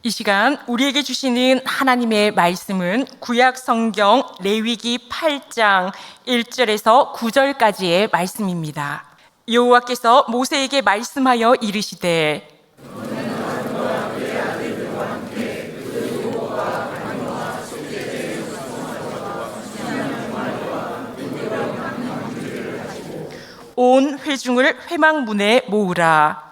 이 시간 우리에게 주시는 하나님의 말씀은 구약 성경 레위기 8장 1절에서 9절까지의 말씀입니다. 여호와께서 모세에게 말씀하여 이르시되 온 회중을 회막문에 모으라.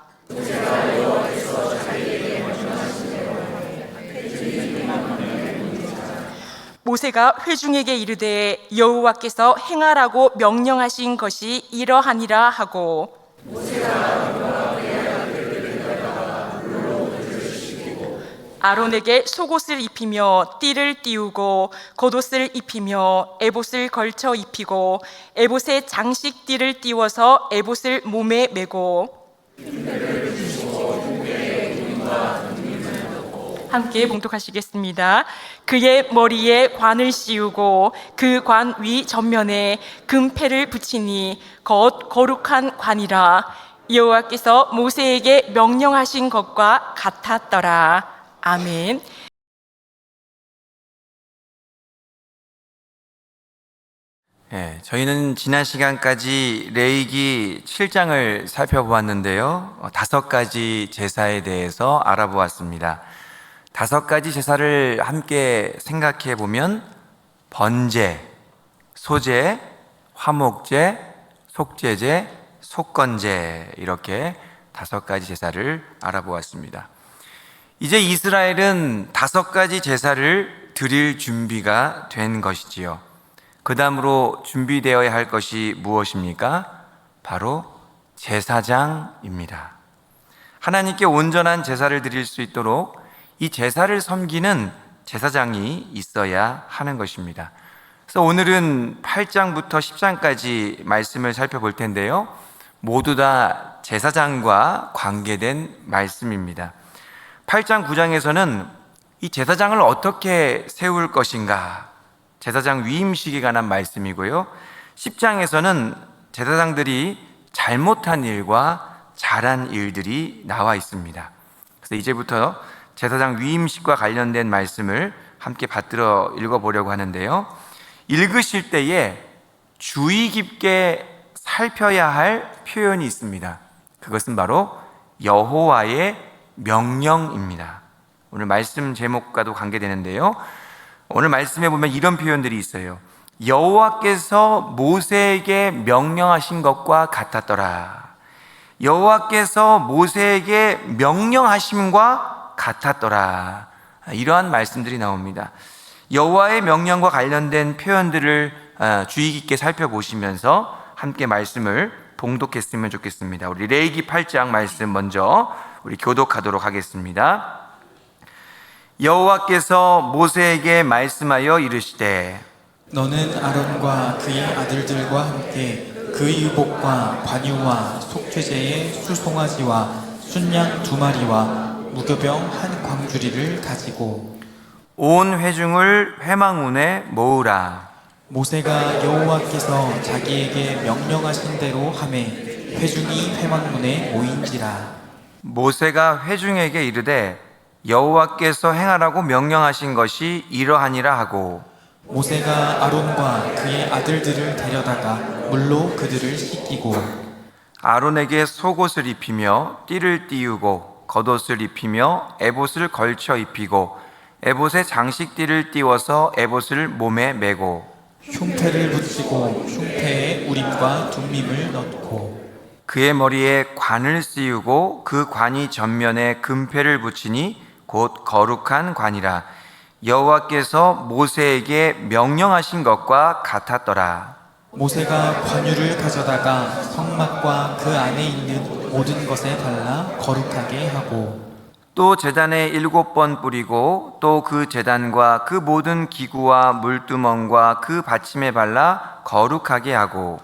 모세가 회중에게 이르되 여호와께서 행하라고 명령하신 것이 이러하니라 하고 아론에게 속옷을 입히며 띠를 띠우고 겉옷을 입히며 에봇을 걸쳐 입히고 에봇에 장식띠를 띠워서 에봇을 몸에 메고 함께 봉독하시겠습니다. 그의 머리에 관을 씌우고 그 관 위 전면에 금패를 붙이니 거룩한 관이라. 여호와께서 모세에게 명령하신 것과 같았더라. 아멘. 네, 저희는 지난 시간까지 레위기 7장을 살펴보았는데요. 5가지 제사에 대해서 알아보았습니다. 5가지 제사를 함께 생각해 보면 번제, 소제, 화목제, 속죄제, 속건제 이렇게 5가지 제사를 알아보았습니다. 이제 이스라엘은 5가지 제사를 드릴 준비가 된 것이지요. 그 다음으로 준비되어야 할 것이 무엇입니까? 바로 제사장입니다. 하나님께 온전한 제사를 드릴 수 있도록 이 제사를 섬기는 제사장이 있어야 하는 것입니다. 그래서 오늘은 8장부터 10장까지 말씀을 살펴볼 텐데요. 모두 다 제사장과 관계된 말씀입니다. 8장 9장에서는 이 제사장을 어떻게 세울 것인가, 제사장 위임식에 관한 말씀이고요. 10장에서는 제사장들이 잘못한 일과 잘한 일들이 나와 있습니다. 그래서 이제부터 제사장 위임식과 관련된 말씀을 함께 받들어 읽어보려고 하는데요. 읽으실 때에 주의 깊게 살펴야 할 표현이 있습니다. 그것은 바로 여호와의 명령입니다. 오늘 말씀 제목과도 관계되는데요. 오늘 말씀에 보면 이런 표현들이 있어요. 여호와께서 모세에게 명령하신 것과 같았더라. 여호와께서 모세에게 명령하심과 같았더라. 이러한 말씀들이 나옵니다. 여호와의 명령과 관련된 표현들을 주의 깊게 살펴보시면서 함께 말씀을 봉독했으면 좋겠습니다. 우리 레위기 8장 말씀 먼저 우리 교독하도록 하겠습니다. 여호와께서 모세에게 말씀하여 이르시되 너는 아론과 그의 아들들과 함께 그의 유복과 관유와 속죄제의 수송아지와 순양 2마리와 무교병 한 광주리를 가지고 온 회중을 회막문에 모으라. 모세가 여호와께서 자기에게 명령하신 대로 하매 회중이 회막문에 모인지라. 모세가 회중에게 이르되 여호와께서 행하라고 명령하신 것이 이러하니라 하고 모세가 아론과 그의 아들들을 데려다가 물로 그들을 씻기고 아론에게 속옷을 입히며 띠를 띠우고 겉옷을 입히며 에봇을 걸쳐 입히고 에봇에 장식띠를 띠워서 에봇을 몸에 메고 흉패를 붙이고 흉패에 우림과 둠밈을 넣고 그의 머리에 관을 씌우고 그 관이 전면에 금패를 붙이니 곧 거룩한 관이라. 여호와께서 모세에게 명령하신 것과 같았더라. 모세가 관유를 가져다가 성막과 그 안에 있는 모든 것에 발라 거룩하게 하고 또 제단에 7번 뿌리고 또 그 제단과 그 모든 기구와 물두멍과 그 받침에 발라 거룩하게 하고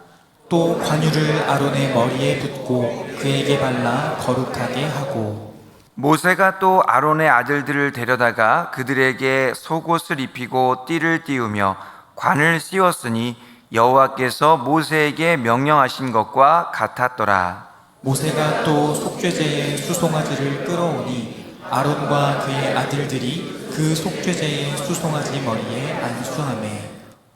또 관유를 아론의 머리에 붓고 그에게 발라 거룩하게 하고 모세가 또 아론의 아들들을 데려다가 그들에게 속옷을 입히고 띠를 띠우며 관을 씌웠으니 여호와께서 모세에게 명령하신 것과 같았더라. 모세가 또 속죄제의 수송아지를 끌어오니 아론과 그의 아들들이 그 속죄제의 수송아지 머리에 안수하매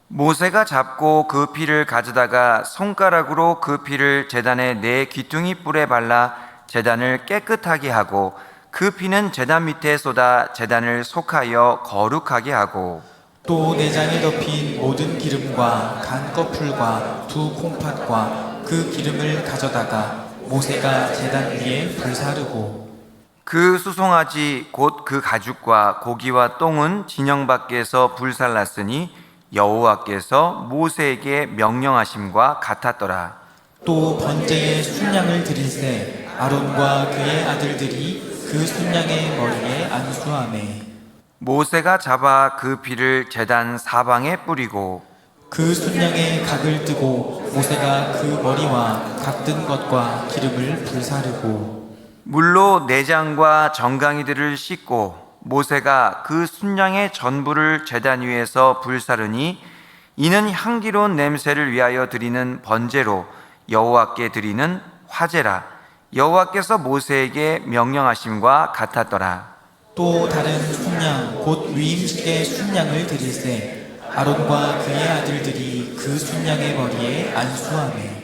모세가 잡고 그 피를 가져다가 손가락으로 그 피를 제단의 네 귀퉁이 뿔에 발라 제단을 깨끗하게 하고 그 피는 제단 밑에 쏟아 제단을 속하여 거룩하게 하고 또 내장에 덮인 모든 기름과 간 거풀과 두 콩팥과 그 기름을 가져다가 모세가 제단 위에 불사르고 그 수송아지 곧 그 가죽과 고기와 똥은 진영 밖에서 불살랐으니 여호와께서 모세에게 명령하심과 같았더라. 또 번제의 순양을 드릴새 아론과 그의 아들들이 그 순양의 머리에 안수하매 모세가 잡아 그 피를 제단 사방에 뿌리고 그 순양의 각을 뜨고 모세가 그 머리와 각 뜬 것과 기름을 불사르고 물로 내장과 정강이들을 씻고 모세가 그 순양의 전부를 제단 위에서 불사르니 이는 향기로운 냄새를 위하여 드리는 번제로 여호와께 드리는 화제라. 여호와께서 모세에게 명령하심과 같았더라. 또 다른 순양 곧 위임식의 순양을 드릴새 아론과 그의 아들들이 그 순양의 머리에 안수하매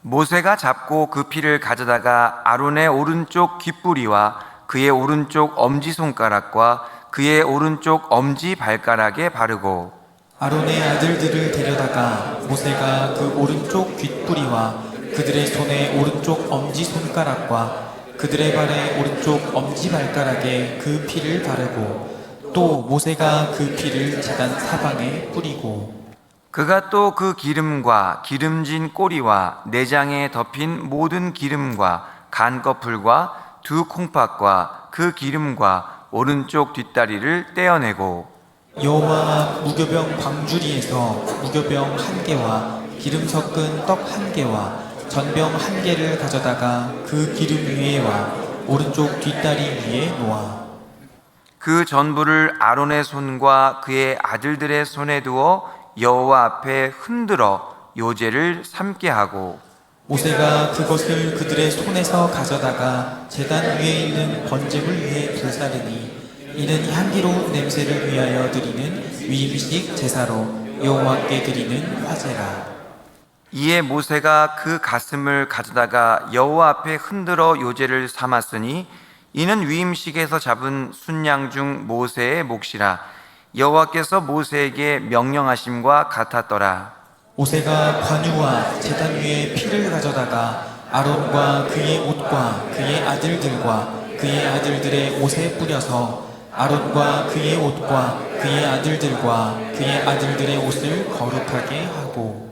모세가 잡고 그 피를 가져다가 아론의 오른쪽 귓뿌리와 그의 오른쪽 엄지손가락과 그의 오른쪽 엄지발가락에 바르고 아론의 아들들을 데려다가 모세가 그 오른쪽 귓뿌리와 그들의 손의 오른쪽 엄지손가락과 그들의 발의 오른쪽 엄지발가락에 그 피를 바르고 또 모세가 그 피를 제단 사방에 뿌리고 그가 또 그 기름과 기름진 꼬리와 내장에 덮인 모든 기름과 간꺼풀과 두 콩팥과 그 기름과 오른쪽 뒷다리를 떼어내고 여호와 앞 무교병 광주리에서 무교병 한 개와 기름 섞은 떡 한 개와 전병 한 개를 가져다가 그 기름 위에와 오른쪽 뒷다리 위에 놓아 그 전부를 아론의 손과 그의 아들들의 손에 두어 여호와 앞에 흔들어 요제를 삼게 하고 모세가 그것을 그들의 손에서 가져다가 제단 위에 있는 번제물 위에 불사르니 이는 향기로운 냄새를 위하여 드리는 위임식 제사로 여호와께 드리는 화제라. 이에 모세가 그 가슴을 가져다가 여호와 앞에 흔들어 요제를 삼았으니 이는 위임식에서 잡은 순양 중 모세의 몫이라. 여호와께서 모세에게 명령하심과 같았더라. 모세가 관유와 제단 위에 피를 가져다가 아론과 그의 옷과 그의 아들들과 그의 아들들의 옷에 뿌려서 아론과 그의 옷과 그의 아들들과 그의 아들들의 옷을 거룩하게 하고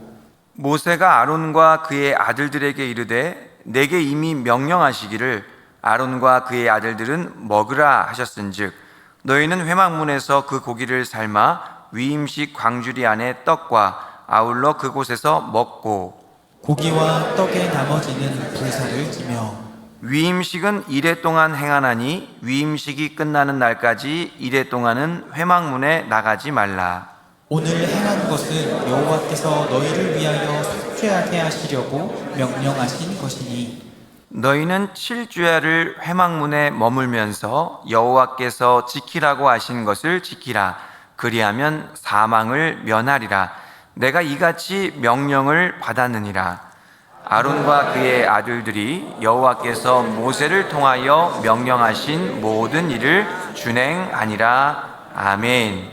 모세가 아론과 그의 아들들에게 이르되 내게 이미 명령하시기를 아론과 그의 아들들은 먹으라 하셨은즉 너희는 회막문에서 그 고기를 삶아 위임식 광주리 안에 떡과 아울러 그곳에서 먹고 고기와 떡의 나머지는 불사를 지며 위임식은 이레 동안 행하나니 위임식이 끝나는 날까지 이레 동안은 회막문에 나가지 말라. 오늘 행한 것은 여호와께서 너희를 위하여 속죄하게 하시려고 명령하신 것이니 너희는 7주야를 회막문에 머물면서 여호와께서 지키라고 하신 것을 지키라. 그리하면 사망을 면하리라. 내가 이같이 명령을 받았느니라. 아론과 그의 아들들이 여호와께서 모세를 통하여 명령하신 모든 일을 준행하니라. 아멘.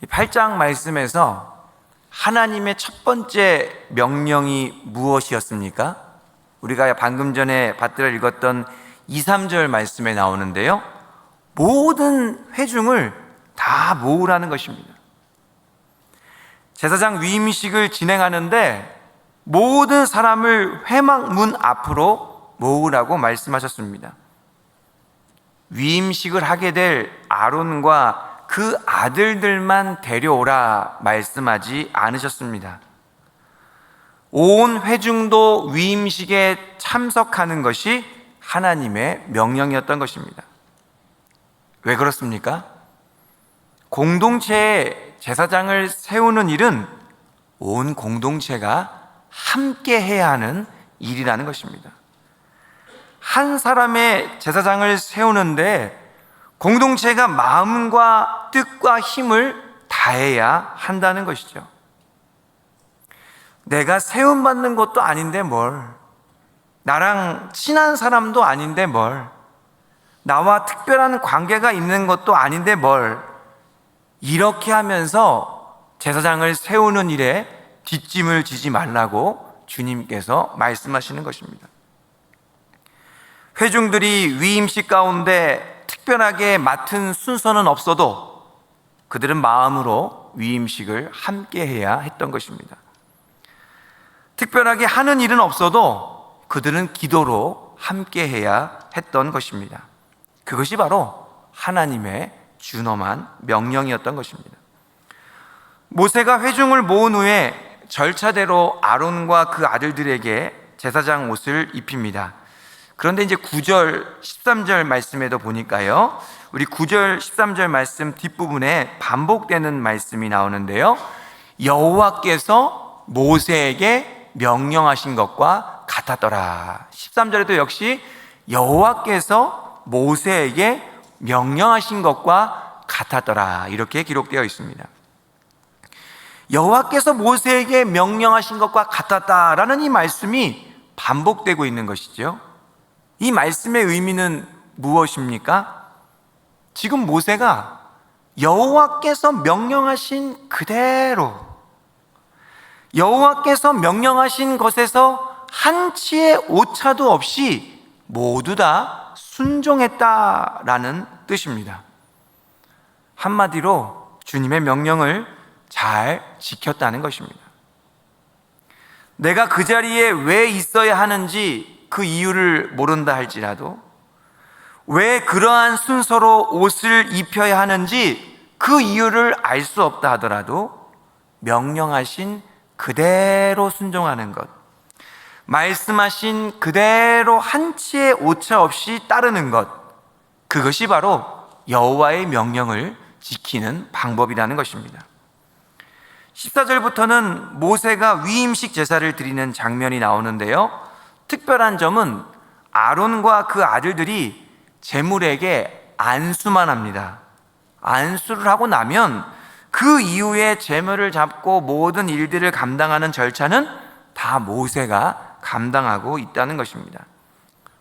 8장 말씀에서 하나님의 첫 번째 명령이 무엇이었습니까? 우리가 방금 전에 받들어 읽었던 2, 3절 말씀에 나오는데요. 모든 회중을 다 모으라는 것입니다. 제사장 위임식을 진행하는데 모든 사람을 회막문 앞으로 모으라고 말씀하셨습니다. 위임식을 하게 될 아론과 그 아들들만 데려오라 말씀하지 않으셨습니다. 온 회중도 위임식에 참석하는 것이 하나님의 명령이었던 것입니다. 왜 그렇습니까? 공동체에 제사장을 세우는 일은 온 공동체가 함께 해야 하는 일이라는 것입니다. 한 사람의 제사장을 세우는데 공동체가 마음과 뜻과 힘을 다해야 한다는 것이죠. 내가 세움받는 것도 아닌데 뭘, 나랑 친한 사람도 아닌데 뭘, 나와 특별한 관계가 있는 것도 아닌데 뭘, 이렇게 하면서 제사장을 세우는 일에 뒷짐을 지지 말라고 주님께서 말씀하시는 것입니다. 회중들이 위임식 가운데 특별하게 맡은 순서는 없어도 그들은 마음으로 위임식을 함께 해야 했던 것입니다. 특별하게 하는 일은 없어도 그들은 기도로 함께 해야 했던 것입니다. 그것이 바로 하나님의 준엄한 명령이었던 것입니다. 모세가 회중을 모은 후에 절차대로 아론과 그 아들들에게 제사장 옷을 입힙니다. 그런데 이제 9절, 13절 말씀에도 보니까요, 우리 9절, 13절 말씀 뒷부분에 반복되는 말씀이 나오는데요, 여호와께서 모세에게 명령하신 것과 같았더라. 13절에도 역시 여호와께서 모세에게 명령하신 것과 같았더라, 이렇게 기록되어 있습니다. 여호와께서 모세에게 명령하신 것과 같았다라는 이 말씀이 반복되고 있는 것이죠. 이 말씀의 의미는 무엇입니까? 지금 모세가 여호와께서 명령하신 그대로, 여호와께서 명령하신 것에서 한치의 오차도 없이 모두 다 순종했다라는 뜻입니다. 한마디로 주님의 명령을 잘 지켰다는 것입니다. 내가 그 자리에 왜 있어야 하는지 그 이유를 모른다 할지라도, 왜 그러한 순서로 옷을 입혀야 하는지 그 이유를 알 수 없다 하더라도 명령하신 그대로 순종하는 것, 말씀하신 그대로 한치의 오차 없이 따르는 것, 그것이 바로 여호와의 명령을 지키는 방법이라는 것입니다. 14절부터는 모세가 위임식 제사를 드리는 장면이 나오는데요, 특별한 점은 아론과 그 아들들이 제물에게 안수만 합니다. 안수를 하고 나면 그 이후에 제물을 잡고 모든 일들을 감당하는 절차는 다 모세가 감당하고 있다는 것입니다.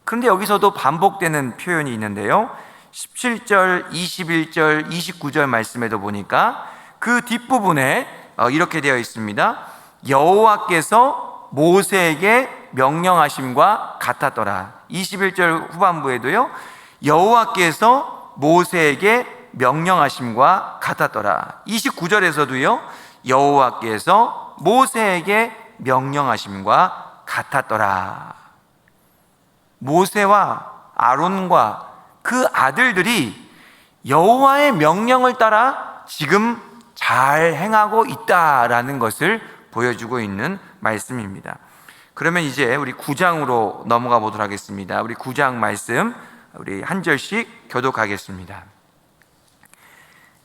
그런데 여기서도 반복되는 표현이 있는데요, 17절, 21절, 29절 말씀에도 보니까 그 뒷부분에 이렇게 되어 있습니다. 여호와께서 모세에게 명령하심과 같았더라. 21절 후반부에도요, 여호와께서 모세에게 명령하심과 같았더라. 29절에서도요, 여호와께서 모세에게 명령하심과 같았더라. 모세와 아론과 그 아들들이 여호와의 명령을 따라 지금 잘 행하고 있다라는 것을 보여주고 있는 말씀입니다. 그러면 이제 우리 9장으로 넘어가 보도록 하겠습니다. 우리 9장 말씀 우리 한 절씩 교독하겠습니다.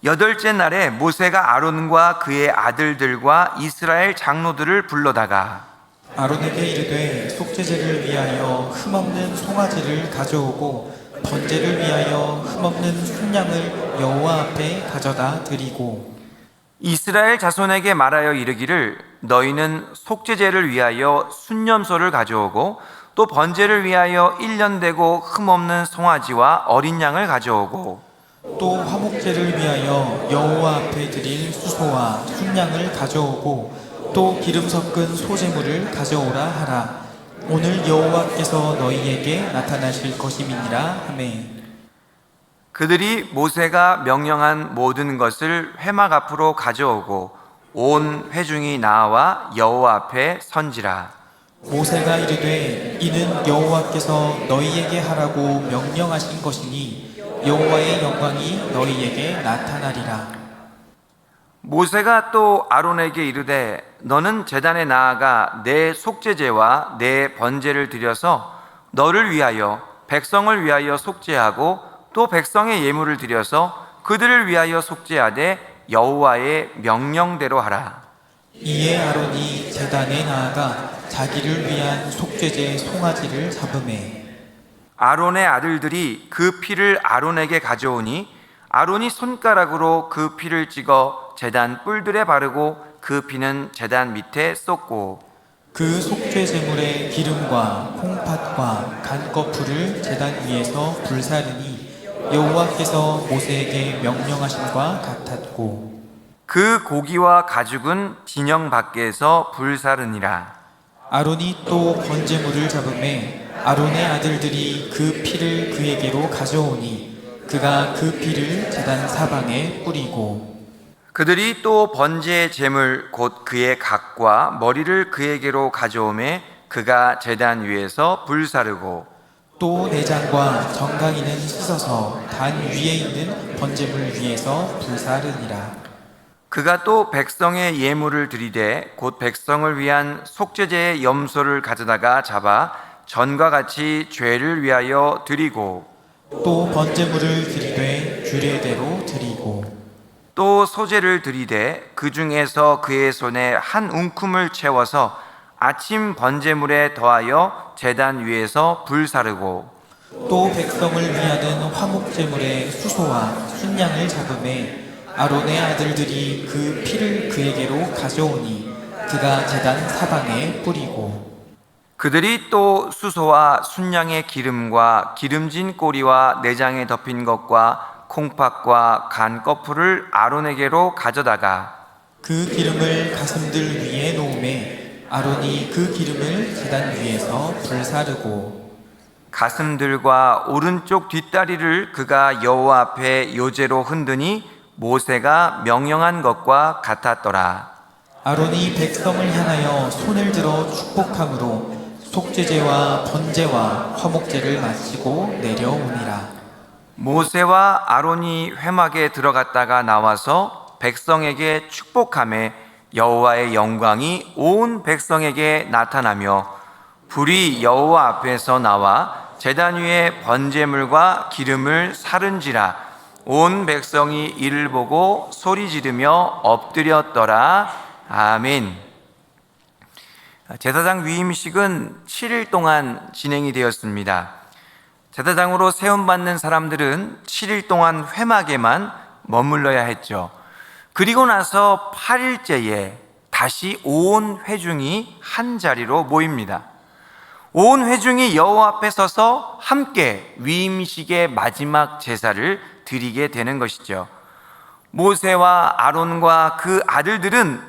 8째 날에 모세가 아론과 그의 아들들과 이스라엘 장로들을 불러다가 아론에게 이르되 속죄제를 위하여 흠없는 송아지를 가져오고 번제를 위하여 흠없는 순양을 여호와 앞에 가져다 드리고 이스라엘 자손에게 말하여 이르기를 너희는 속죄제를 위하여 순념소를 가져오고 또 번제를 위하여 1년 되고 흠없는 송아지와 어린 양을 가져오고 또 화목제를 위하여 여호와 앞에 드릴 수소와 순양을 가져오고 또 기름 섞은 소제물을 가져오라 하라. 오늘 여호와께서 너희에게 나타나실 것임이니라 하매 그들이 모세가 명령한 모든 것을 회막 앞으로 가져오고 온 회중이 나와 여호와 앞에 선지라. 모세가 이르되 이는 여호와께서 너희에게 하라고 명령하신 것이니 여호와의 영광이 너희에게 나타나리라. 모세가 또 아론에게 이르되 너는 제단에 나아가 내 속죄제와 내 번제를 드려서 너를 위하여 백성을 위하여 속죄하고 또 백성의 예물을 드려서 그들을 위하여 속죄하되 여호와의 명령대로 하라. 이에 아론이 제단에 나아가 자기를 위한 속죄제 송아지를 잡으매 아론의 아들들이 그 피를 아론에게 가져오니 아론이 손가락으로 그 피를 찍어 제단 뿔들에 바르고 그 피는 제단 밑에 쏟고 그 속죄 제물에 기름과 콩팥과 간거풀을 제단 위에서 불사르니 여호와께서 모세에게 명령하심과 같았고 그 고기와 가죽은 진영 밖에서 불사르니라. 아론이 또 번제물을 잡음에 아론의 아들들이 그 피를 그에게로 가져오니 그가 그 피를 제단 사방에 뿌리고 그들이 또 번제 제물 곧 그의 각과 머리를 그에게로 가져오매 그가 제단 위에서 불사르고 또 내장과 정강이는 씻어서 단 위에 있는 번제물 위에서 불사르니라. 그가 또 백성의 예물을 드리되 곧 백성을 위한 속죄제의 염소를 가져다가 잡아 전과 같이 죄를 위하여 드리고 또 번제물을 드리되 규례대로 드리고 또 소제를 드리되 그 중에서 그의 손에 한 웅큼을 채워서 아침 번제물에 더하여 제단 위에서 불사르고 또 백성을 위하는 화목제물의 수소와 순양을 잡음에 아론의 아들들이 그 피를 그에게로 가져오니 그가 제단 사방에 뿌리고 그들이 또 수소와 순양의 기름과 기름진 꼬리와 내장에 덮인 것과 콩팥과 간 거풀을 아론에게로 가져다가 그 기름을 가슴들 위에 놓음에 아론이 그 기름을 제단 위에서 불사르고 가슴들과 오른쪽 뒷다리를 그가 여호와 앞에 요제로 흔드니 모세가 명령한 것과 같았더라. 아론이 백성을 향하여 손을 들어 축복함으로 속죄제와 번제와 화목제를 마치고 내려오니라. 모세와 아론이 회막에 들어갔다가 나와서 백성에게 축복하매 여호와의 영광이 온 백성에게 나타나며 불이 여호와 앞에서 나와 제단 위에 번제물과 기름을 사른지라. 온 백성이 이를 보고 소리 지르며 엎드렸더라. 아멘. 제사장 위임식은 7일 동안 진행이 되었습니다. 제사장으로 세움받는 사람들은 7일 동안 회막에만 머물러야 했죠. 그리고 나서 8일째에 다시 온 회중이 한 자리로 모입니다. 온 회중이 여호와 앞에 서서 함께 위임식의 마지막 제사를 드리게 되는 것이죠. 모세와 아론과 그 아들들은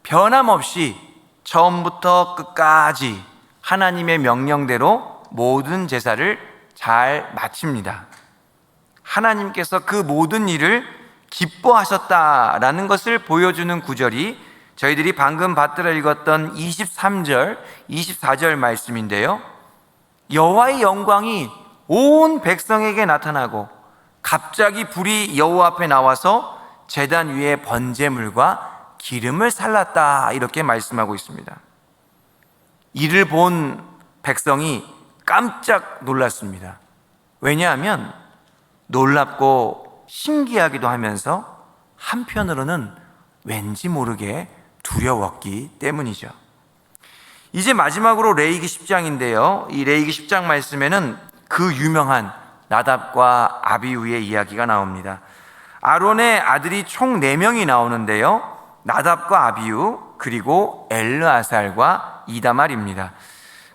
변함없이 처음부터 끝까지 하나님의 명령대로 모든 제사를 잘 마칩니다. 하나님께서 그 모든 일을 기뻐하셨다라는 것을 보여주는 구절이 저희들이 방금 받들어 읽었던 23절, 24절 말씀인데요. 여호와의 영광이 온 백성에게 나타나고 갑자기 불이 여호와 앞에 나와서 제단 위에 번제물과 기름을 살랐다 이렇게 말씀하고 있습니다. 이를 본 백성이 깜짝 놀랐습니다. 왜냐하면 놀랍고 신기하기도 하면서 한편으로는 왠지 모르게 두려웠기 때문이죠. 이제 마지막으로 레위기 10장인데요. 이 레위기 10장 말씀에는 그 유명한 나답과 아비후의 이야기가 나옵니다. 아론의 아들이 총 4명이 나오는데요. 나답과 아비후 그리고 엘르아살과 이다말입니다.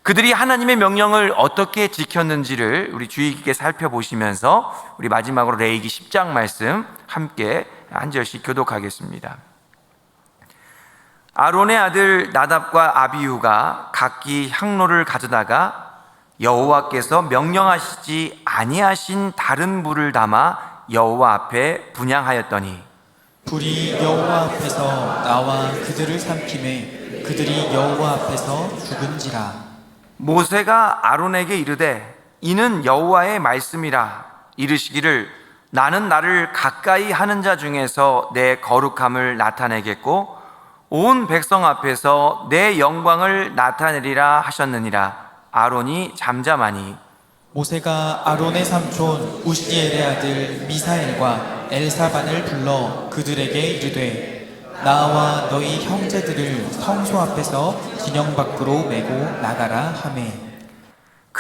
그들이 하나님의 명령을 어떻게 지켰는지를 우리 주의 깊게 살펴보시면서 우리 마지막으로 레위기 10장 말씀 함께 한 절씩 교독하겠습니다. 아론의 아들 나답과 아비후가 각기 향로를 가져다가 여호와께서 명령하시지 아니하신 다른 불을 담아 여호와 앞에 분향하였더니 불이 여호와 앞에서 나와 그들을 삼킴에 그들이 여호와 앞에서 죽은지라. 모세가 아론에게 이르되 이는 여호와의 말씀이라. 이르시기를 나는 나를 가까이 하는 자 중에서 내 거룩함을 나타내겠고 온 백성 앞에서 내 영광을 나타내리라 하셨느니라. 아론이 잠잠하니 모세가 아론의 삼촌 우시엘의 아들 미사엘과 엘사반을 불러 그들에게 이르되 나와 너희 형제들을 성소 앞에서 진영 밖으로 메고 나가라 하매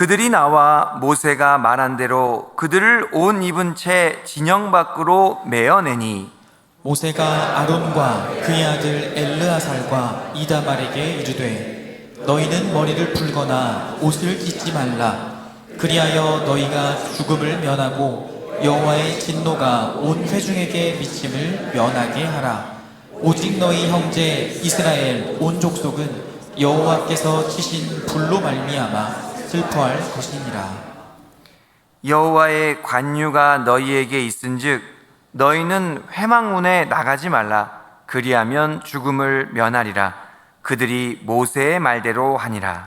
그들이 나와 모세가 말한 대로 그들을 옷 입은 채 진영 밖으로 메어내니 모세가 아론과 그의 아들 엘르아살과 이다말에게 이르되 너희는 머리를 풀거나 옷을 찢지 말라. 그리하여 너희가 죽음을 면하고 여호와의 진노가 온 회중에게 미침을 면하게 하라. 오직 너희 형제 이스라엘 온 족속은 여호와께서 치신 불로 말미암아 슬퍼할 것이니라. 여호와의 관유가 너희에게 있은즉 너희는 회막문에 나가지 말라. 그리하면 죽음을 면하리라. 그들이 모세의 말대로 하니라.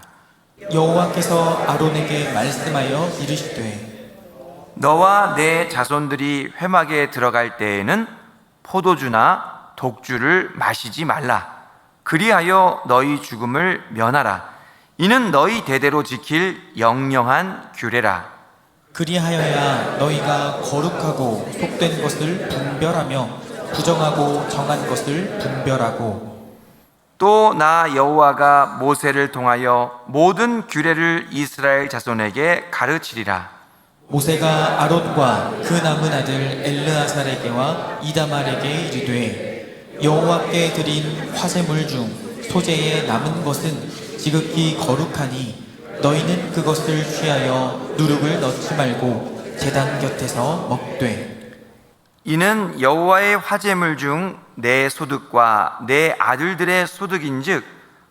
여호와께서 아론에게 말씀하여 이르시되 너와 내 자손들이 회막에 들어갈 때에는 포도주나 독주를 마시지 말라. 그리하여 너희 죽음을 면하라. 이는 너희 대대로 지킬 영영한 규례라. 그리하여야 너희가 거룩하고 속된 것을 분별하며 부정하고 정한 것을 분별하고 또 나 여호와가 모세를 통하여 모든 규례를 이스라엘 자손에게 가르치리라. 모세가 아론과 그 남은 아들 엘르아살에게와 이다말에게 이르되 여호와께 드린 화제물 중 소재에 남은 것은 지극히 거룩하니 너희는 그것을 취하여 누룩을 넣지 말고 제단 곁에서 먹되 이는 여호와의 화제물 중 내 소득과 내 아들들의 소득인즉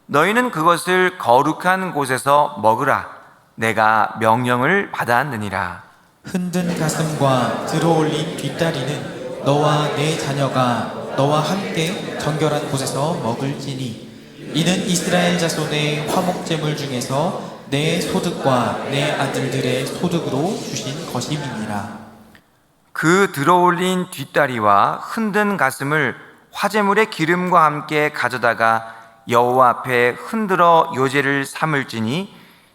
너희는 그것을 거룩한 곳에서 먹으라. 내가 명령을 받았느니라. 흔든 가슴과 들어올린 뒷다리는 너와 내 자녀가 너와 함께 정결한 곳에서 먹을지니 이는 이스라엘 자손의 화목제물 중에서 내 소득과 내 아들들의 소득으로 주신 것임이니라. 그 들어올린 뒷다리와 흔든 가슴을 화제물의 기름과 함께 가져다가 여호와 앞에 흔들어 요제를 삼을지니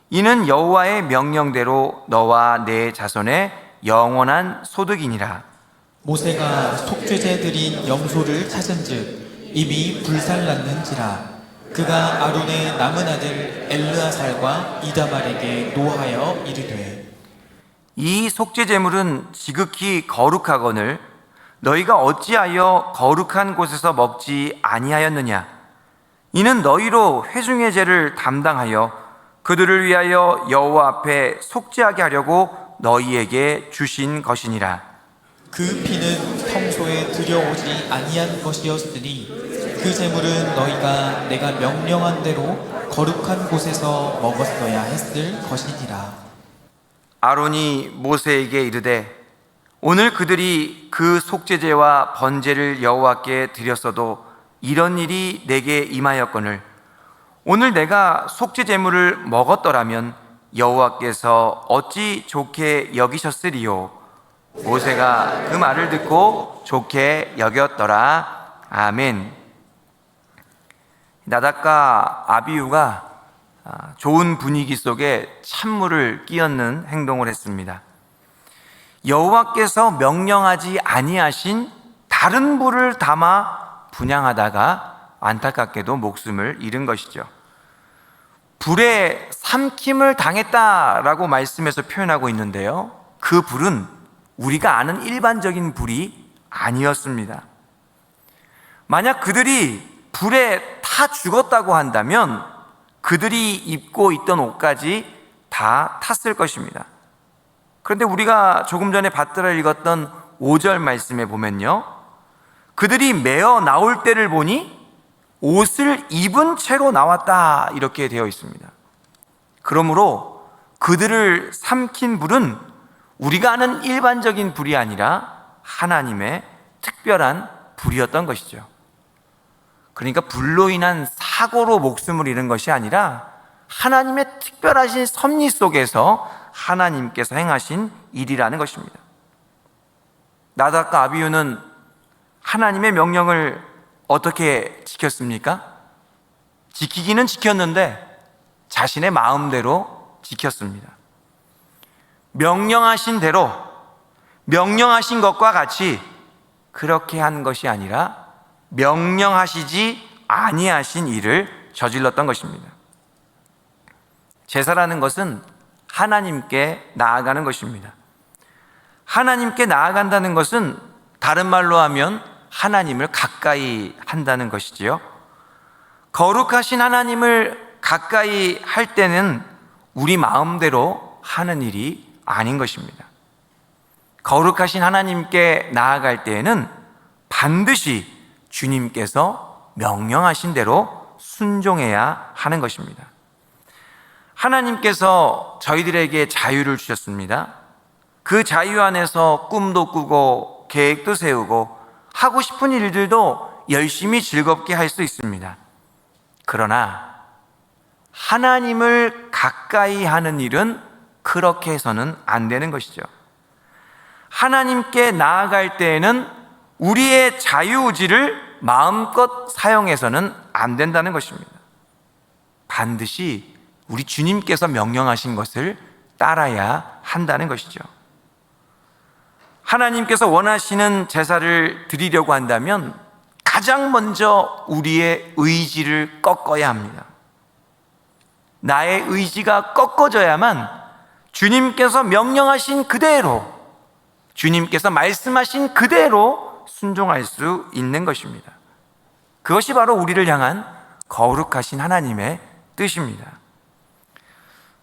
이는 여호와의 명령대로 너와 내 자손의 영원한 소득이니라. 모세가 속죄제 드린 염소를 찾은즉 이미 불살났는지라. 그가 아론의 남은 아들 엘르아살과 이다말에게 노하여 이르되 이 속죄 제물은 지극히 거룩하거늘 너희가 어찌하여 거룩한 곳에서 먹지 아니하였느냐. 이는 너희로 회중의 죄를 담당하여 그들을 위하여 여호와 앞에 속죄하게 하려고 너희에게 주신 것이니라. 그 피는 평소에 들여오지 아니한 것이었으니 그 제물은 너희가 내가 명령한 대로 거룩한 곳에서 먹었어야 했을 것이니라. 아론이 모세에게 이르되 오늘 그들이 그 속죄제와 번제를 여호와께 드렸어도 이런 일이 내게 임하였거늘 오늘 내가 속죄 제물을 먹었더라면 여호와께서 어찌 좋게 여기셨으리요. 모세가 그 말을 듣고 좋게 여겼더라. 아멘. 나답과 아비후가 좋은 분위기 속에 찬물을 끼얹는 행동을 했습니다. 여호와께서 명령하지 아니하신 다른 불을 담아 분향하다가 안타깝게도 목숨을 잃은 것이죠. 불에 삼킴을 당했다라고 말씀에서 표현하고 있는데요, 그 불은 우리가 아는 일반적인 불이 아니었습니다. 만약 그들이 불에 타 죽었다고 한다면 그들이 입고 있던 옷까지 다 탔을 것입니다. 그런데 우리가 조금 전에 받들어 읽었던 5절 말씀에 보면요, 그들이 메어 나올 때를 보니 옷을 입은 채로 나왔다 이렇게 되어 있습니다. 그러므로 그들을 삼킨 불은 우리가 아는 일반적인 불이 아니라 하나님의 특별한 불이었던 것이죠. 그러니까 불로 인한 사고로 목숨을 잃은 것이 아니라 하나님의 특별하신 섭리 속에서 하나님께서 행하신 일이라는 것입니다. 나답과 아비후는 하나님의 명령을 어떻게 지켰습니까? 지키기는 지켰는데 자신의 마음대로 지켰습니다. 명령하신 대로, 명령하신 것과 같이 그렇게 한 것이 아니라 명령하시지 아니하신 일을 저질렀던 것입니다. 제사라는 것은 하나님께 나아가는 것입니다. 하나님께 나아간다는 것은 다른 말로 하면 하나님을 가까이 한다는 것이지요. 거룩하신 하나님을 가까이 할 때는 우리 마음대로 하는 일이 아닌 것입니다. 거룩하신 하나님께 나아갈 때에는 반드시 주님께서 명령하신 대로 순종해야 하는 것입니다. 하나님께서 저희들에게 자유를 주셨습니다. 그 자유 안에서 꿈도 꾸고 계획도 세우고 하고 싶은 일들도 열심히 즐겁게 할 수 있습니다. 그러나 하나님을 가까이 하는 일은 그렇게 해서는 안 되는 것이죠. 하나님께 나아갈 때에는 우리의 자유의지를 마음껏 사용해서는 안 된다는 것입니다. 반드시 우리 주님께서 명령하신 것을 따라야 한다는 것이죠. 하나님께서 원하시는 제사를 드리려고 한다면 가장 먼저 우리의 의지를 꺾어야 합니다. 나의 의지가 꺾어져야만 주님께서 명령하신 그대로, 주님께서 말씀하신 그대로 순종할 수 있는 것입니다. 그것이 바로 우리를 향한 거룩하신 하나님의 뜻입니다.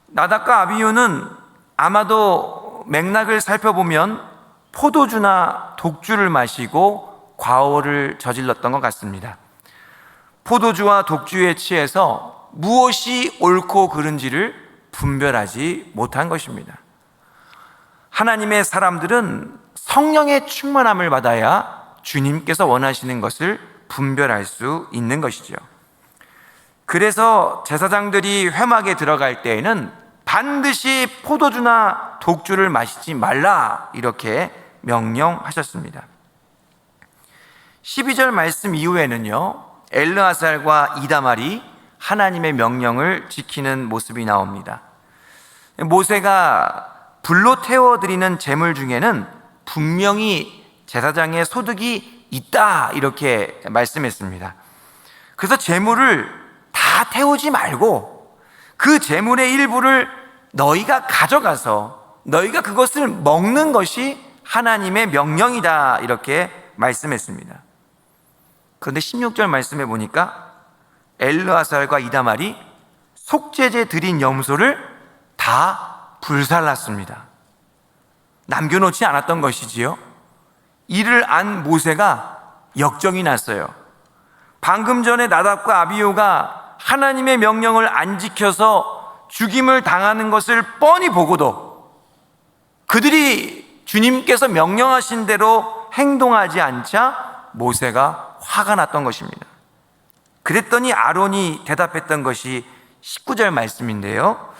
나답과 아비후는 아마도 맥락을 살펴보면 포도주나 독주를 마시고 과오를 저질렀던 것 같습니다. 포도주와 독주에 취해서 무엇이 옳고 그른지를 분별하지 못한 것입니다. 하나님의 사람들은 성령의 충만함을 받아야 주님께서 원하시는 것을 분별할 수 있는 것이죠. 그래서 제사장들이 회막에 들어갈 때에는 반드시 포도주나 독주를 마시지 말라 이렇게 명령하셨습니다. 12절 말씀 이후에는요, 엘르아살과 이다말이 하나님의 명령을 지키는 모습이 나옵니다. 모세가 불로 태워드리는 제물 중에는 분명히 제사장의 소득이 있다 이렇게 말씀했습니다. 그래서 제물을 다 태우지 말고 그 제물의 일부를 너희가 가져가서 너희가 그것을 먹는 것이 하나님의 명령이다 이렇게 말씀했습니다. 그런데 16절 말씀해 보니까 엘르아살과 이다말이 속죄제 드린 염소를 다 불살랐습니다. 남겨놓지 않았던 것이지요. 이를 안 모세가 역정이 났어요. 방금 전에 나답과 아비후가 하나님의 명령을 안 지켜서 죽임을 당하는 것을 뻔히 보고도 그들이 주님께서 명령하신 대로 행동하지 않자 모세가 화가 났던 것입니다. 그랬더니 아론이 대답했던 것이 19절 말씀인데요.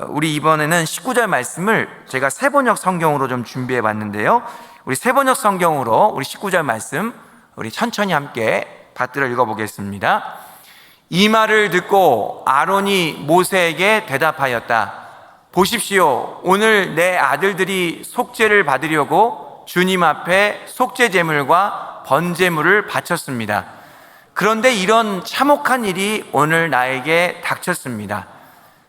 우리 이번에는 19절 말씀을 제가 세번역 성경으로 좀 준비해 봤는데요. 우리 세번역 성경으로 우리 19절 말씀 우리 천천히 함께 받들어 읽어보겠습니다. 이 말을 듣고 아론이 모세에게 대답하였다. 보십시오. 오늘 내 아들들이 속죄를 받으려고 주님 앞에 속죄 제물과 번제물을 바쳤습니다. 그런데 이런 참혹한 일이 오늘 나에게 닥쳤습니다.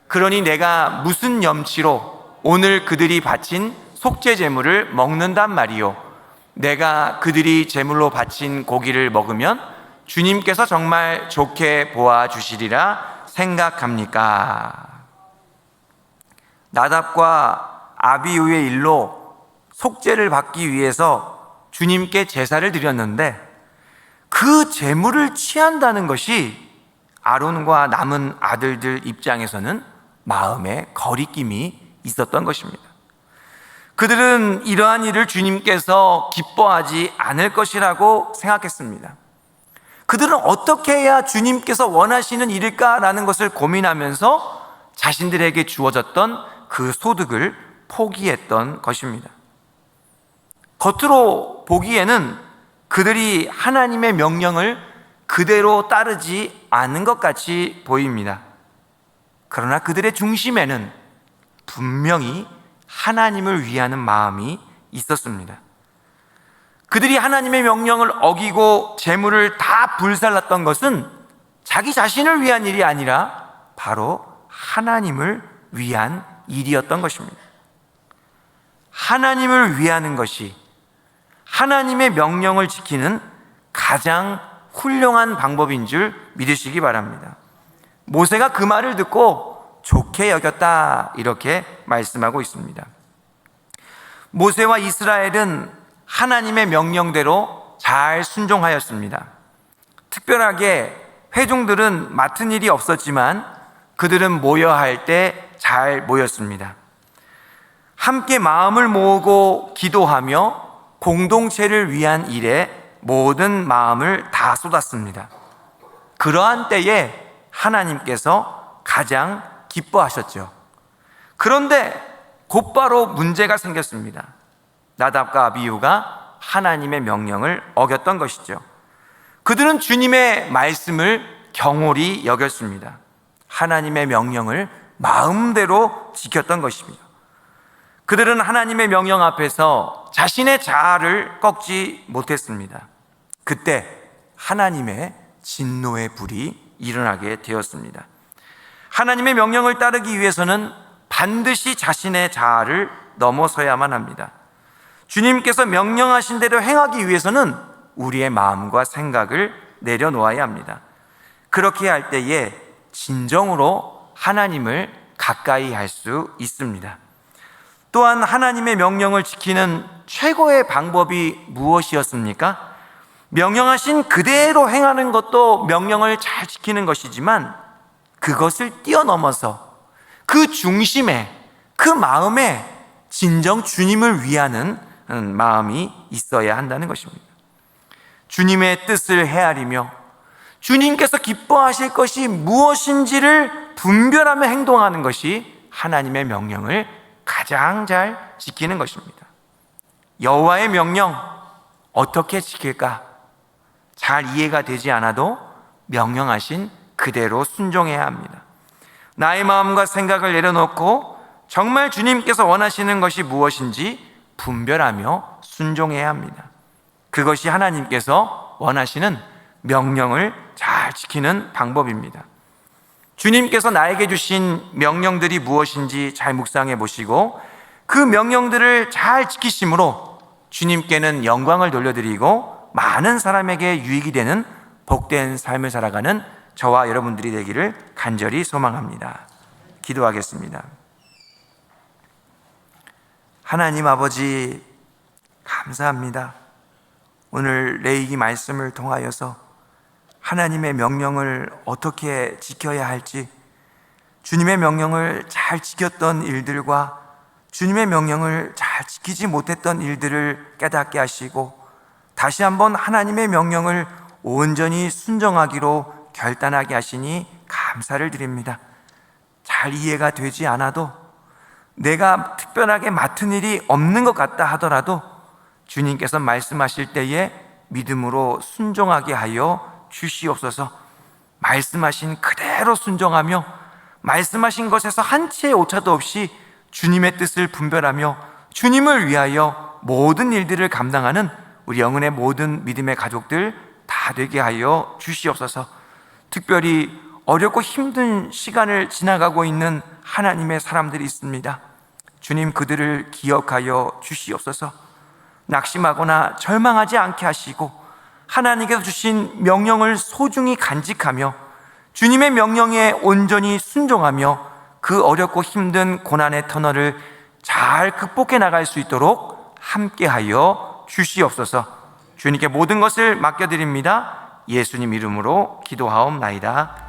그러니 내가 무슨 염치로 오늘 그들이 바친 속죄 제물을 먹는단 말이요. 내가 그들이 제물로 바친 고기를 먹으면 주님께서 정말 좋게 보아 주시리라 생각합니까? 나답과 아비후의 일로 속죄를 받기 위해서 주님께 제사를 드렸는데 그 제물을 취한다는 것이 아론과 남은 아들들 입장에서는 마음에 거리낌이 있었던 것입니다. 그들은 이러한 일을 주님께서 기뻐하지 않을 것이라고 생각했습니다. 그들은 어떻게 해야 주님께서 원하시는 일일까라는 것을 고민하면서 자신들에게 주어졌던 그 소득을 포기했던 것입니다. 겉으로 보기에는 그들이 하나님의 명령을 그대로 따르지 않은 것 같이 보입니다. 그러나 그들의 중심에는 분명히 하나님을 위하는 마음이 있었습니다. 그들이 하나님의 명령을 어기고 제물을 다 불살랐던 것은 자기 자신을 위한 일이 아니라 바로 하나님을 위한 일이었던 것입니다. 하나님을 위하는 것이 하나님의 명령을 지키는 가장 훌륭한 방법인 줄 믿으시기 바랍니다. 모세가 그 말을 듣고 좋게 여겼다, 이렇게 말씀하고 있습니다. 모세와 이스라엘은 하나님의 명령대로 잘 순종하였습니다. 특별하게 회중들은 맡은 일이 없었지만 그들은 모여야 할 때 잘 모였습니다. 함께 마음을 모으고 기도하며 공동체를 위한 일에 모든 마음을 다 쏟았습니다. 그러한 때에 하나님께서 가장 기뻐하셨죠. 그런데 곧바로 문제가 생겼습니다. 나답과 아비후가 하나님의 명령을 어겼던 것이죠. 그들은 주님의 말씀을 경홀히 여겼습니다. 하나님의 명령을 마음대로 지켰던 것입니다. 그들은 하나님의 명령 앞에서 자신의 자아를 꺾지 못했습니다. 그때 하나님의 진노의 불이 일어나게 되었습니다. 하나님의 명령을 따르기 위해서는 반드시 자신의 자아를 넘어서야만 합니다. 주님께서 명령하신 대로 행하기 위해서는 우리의 마음과 생각을 내려놓아야 합니다. 그렇게 할 때에 진정으로 하나님을 가까이 할 수 있습니다. 또한 하나님의 명령을 지키는 최고의 방법이 무엇이었습니까? 명령하신 그대로 행하는 것도 명령을 잘 지키는 것이지만 그것을 뛰어넘어서 그 중심에, 그 마음에 진정 주님을 위하는 마음이 있어야 한다는 것입니다. 주님의 뜻을 헤아리며 주님께서 기뻐하실 것이 무엇인지를 분별하며 행동하는 것이 하나님의 명령을 가장 잘 지키는 것입니다. 여호와의 명령 어떻게 지킬까? 잘 이해가 되지 않아도 명령하신 그대로 순종해야 합니다. 나의 마음과 생각을 내려놓고 정말 주님께서 원하시는 것이 무엇인지 분별하며 순종해야 합니다. 그것이 하나님께서 원하시는 명령을 잘 지키는 방법입니다. 주님께서 나에게 주신 명령들이 무엇인지 잘 묵상해 보시고 그 명령들을 잘 지키심으로 주님께는 영광을 돌려드리고 많은 사람에게 유익이 되는 복된 삶을 살아가는 저와 여러분들이 되기를 간절히 소망합니다. 기도하겠습니다. 하나님 아버지, 감사합니다. 오늘 레위기 말씀을 통하여서 하나님의 명령을 어떻게 지켜야 할지, 주님의 명령을 잘 지켰던 일들과 주님의 명령을 잘 지키지 못했던 일들을 깨닫게 하시고 다시 한번 하나님의 명령을 온전히 순종하기로 결단하게 하시니 감사를 드립니다. 잘 이해가 되지 않아도, 내가 특별하게 맡은 일이 없는 것 같다 하더라도 주님께서 말씀하실 때에 믿음으로 순종하게 하여 주시옵소서. 말씀하신 그대로 순종하며 말씀하신 것에서 한 치의 오차도 없이 주님의 뜻을 분별하며 주님을 위하여 모든 일들을 감당하는 우리 영은의 모든 믿음의 가족들 다 되게 하여 주시옵소서. 특별히 어렵고 힘든 시간을 지나가고 있는 하나님의 사람들이 있습니다. 주님, 그들을 기억하여 주시옵소서. 낙심하거나 절망하지 않게 하시고 하나님께서 주신 명령을 소중히 간직하며 주님의 명령에 온전히 순종하며 그 어렵고 힘든 고난의 터널을 잘 극복해 나갈 수 있도록 함께하여 주시옵소서. 주님께 모든 것을 맡겨드립니다. 예수님 이름으로 기도하옵나이다.